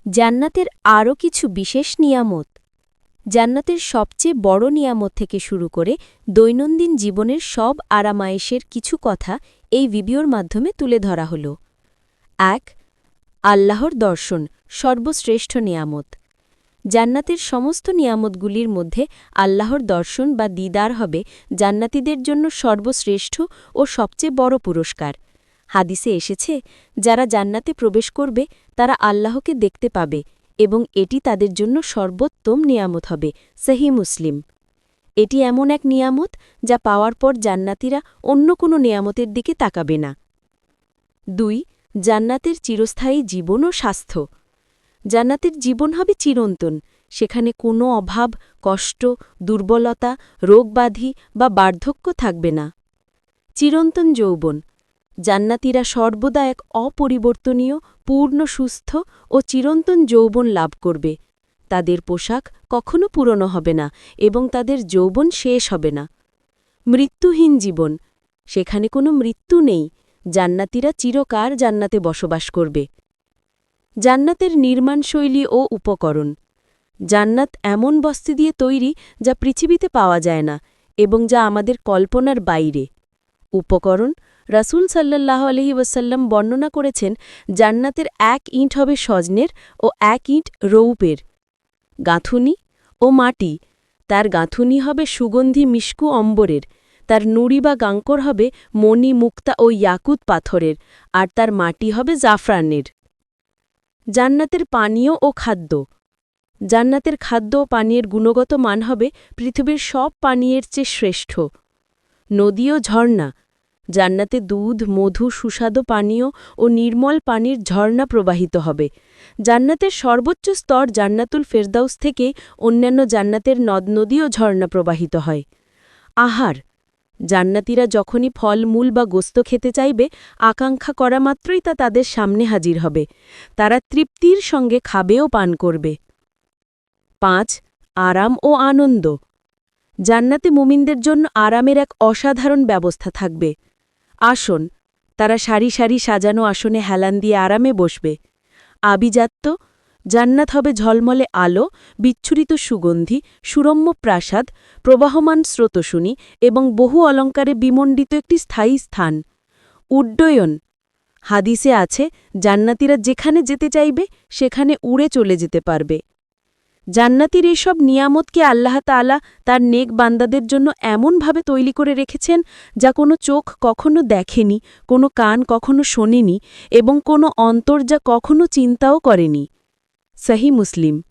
জান্নাতের আরও কিছু বিশেষ নিয়ামত। জান্নাতের সবচেয়ে বড় নিয়ামত থেকে শুরু করে দৈনন্দিন জীবনের সব আরামায়েশের কিছু কথা এই ভিডিওর মাধ্যমে তুলে ধরা হল। ১. আল্লাহর দর্শন, সর্বশ্রেষ্ঠ নিয়ামত। জান্নাতের সমস্ত নিয়ামতগুলির মধ্যে আল্লাহর দর্শন বা দিদার হবে জান্নাতীদের জন্য সর্বশ্রেষ্ঠ ও সবচেয়ে বড় পুরস্কার। হাদিসে এসেছে, যারা জান্নাতে প্রবেশ করবে তারা আল্লাহকে দেখতে পাবে এবং এটি তাদের জন্য সর্বোত্তম নিয়ামত হবে। সহিহ মুসলিম। এটি এমন এক নিয়ামত যা পাওয়ার পর জান্নাতীরা অন্য কোনো নিয়ামতের দিকে তাকাবে না। ২. জান্নাতের চিরস্থায়ী জীবন ও স্বাস্থ্য। জান্নাতের জীবন হবে চিরন্তন, সেখানে কোনো অভাব, কষ্ট, দুর্বলতা, রোগব্যাধি বা বার্ধক্য থাকবে না। চিরন্তন যৌবন। জান্নাতীরা সর্বদা এক অপরিবর্তনীয়, পূর্ণ সুস্থ ও চিরন্তন যৌবন লাভ করবে। তাদের পোশাক কখনো পুরনো হবে না এবং তাদের যৌবন শেষ হবে না। মৃত্যুহীন জীবন। সেখানে কোনো মৃত্যু নেই, জান্নাতীরা চিরকাল জান্নাতে বসবাস করবে। জান্নাতের নির্মাণশৈলী ও উপকরণ। জান্নাত এমন বস্তু দিয়ে তৈরি যা পৃথিবীতে পাওয়া যায় না এবং যা আমাদের কল্পনার বাইরে। উপকরণ। রাসূল সাল্লাল্লাহু আলাইহি ওয়াসাল্লাম বর্ণনা করেছেন, জান্নাতের ১ ইঁট হবে সজনের ও ১ ইঁট রৌপের। গাঁথুনি ও মাটি। তার গাঁথুনি হবে সুগন্ধি মিশকু অম্বরের, তার নুড়ি বা গাঙ্কর হবে মণি, মুক্তা ও ইয়াকুত পাথরের, আর তার মাটি হবে জাফরানের। জান্নাতের পানীয় ও খাদ্য। জান্নাতের খাদ্য ও পানীয়ের গুণগত মান হবে পৃথিবীর সব পানীয়ের চেয়ে শ্রেষ্ঠ। নদী ও ঝর্ণা। জান্নাতে দুধ, মধু, সুস্বাদু পানীয় ও নির্মল পানির ঝর্ণা প্রবাহিত হবে। জান্নাতের সর্বোচ্চ স্তর জান্নাতুল ফেরদাউস থেকে অন্যান্য জান্নাতের নদ-নদী ও ঝর্ণা প্রবাহিত হয়। আহার। জান্নাতীরা যখনই ফলমূল বা গোস্ত খেতে চাইবে, আকাঙ্ক্ষা করা মাত্রই তা তাদের সামনে হাজির হবে। তারা তৃপ্তির সঙ্গে খাবে ও পান করবে। ৫. আরাম ও আনন্দ। জান্নাতে মুমিনদের জন্য আরামের এক অসাধারণ ব্যবস্থা থাকবে। আসন। তারা সারি সারি সাজানো আসনে হেলান দিয়ে আরামে বসবে। আভিজাত্য। জান্নাত হবে ঝলমলে আলো, বিচ্ছুরিত সুগন্ধি, সুরম্য প্রাসাদ, প্রবাহমান স্রোতস্বিনী এবং বহু অলঙ্কারে বিমণ্ডিত একটি স্থায়ী স্থান। উড্ডয়ন। হাদিসে আছে, জান্নাতীরা যেখানে যেতে চাইবে সেখানে উড়ে চলে যেতে পারবে। জান্নাতীর এইসব নিয়ামতকে আল্লাহ তাআলা তার নেক বান্দাদের জন্য এমনভাবে তৈরি করে রেখেছেন যা কোনো চোখ কখনো দেখেনি, কোনো কান কখনো শোনেনি এবং কোনো অন্তর যা কখনো চিন্তাও করেনি। সহিহ মুসলিম।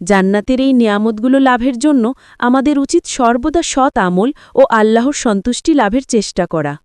জান্নাতের এই নিয়ামতগুলো লাভের জন্য আমাদের উচিত সর্বদা সৎ আমল ও আল্লাহর সন্তুষ্টি লাভের চেষ্টা করা।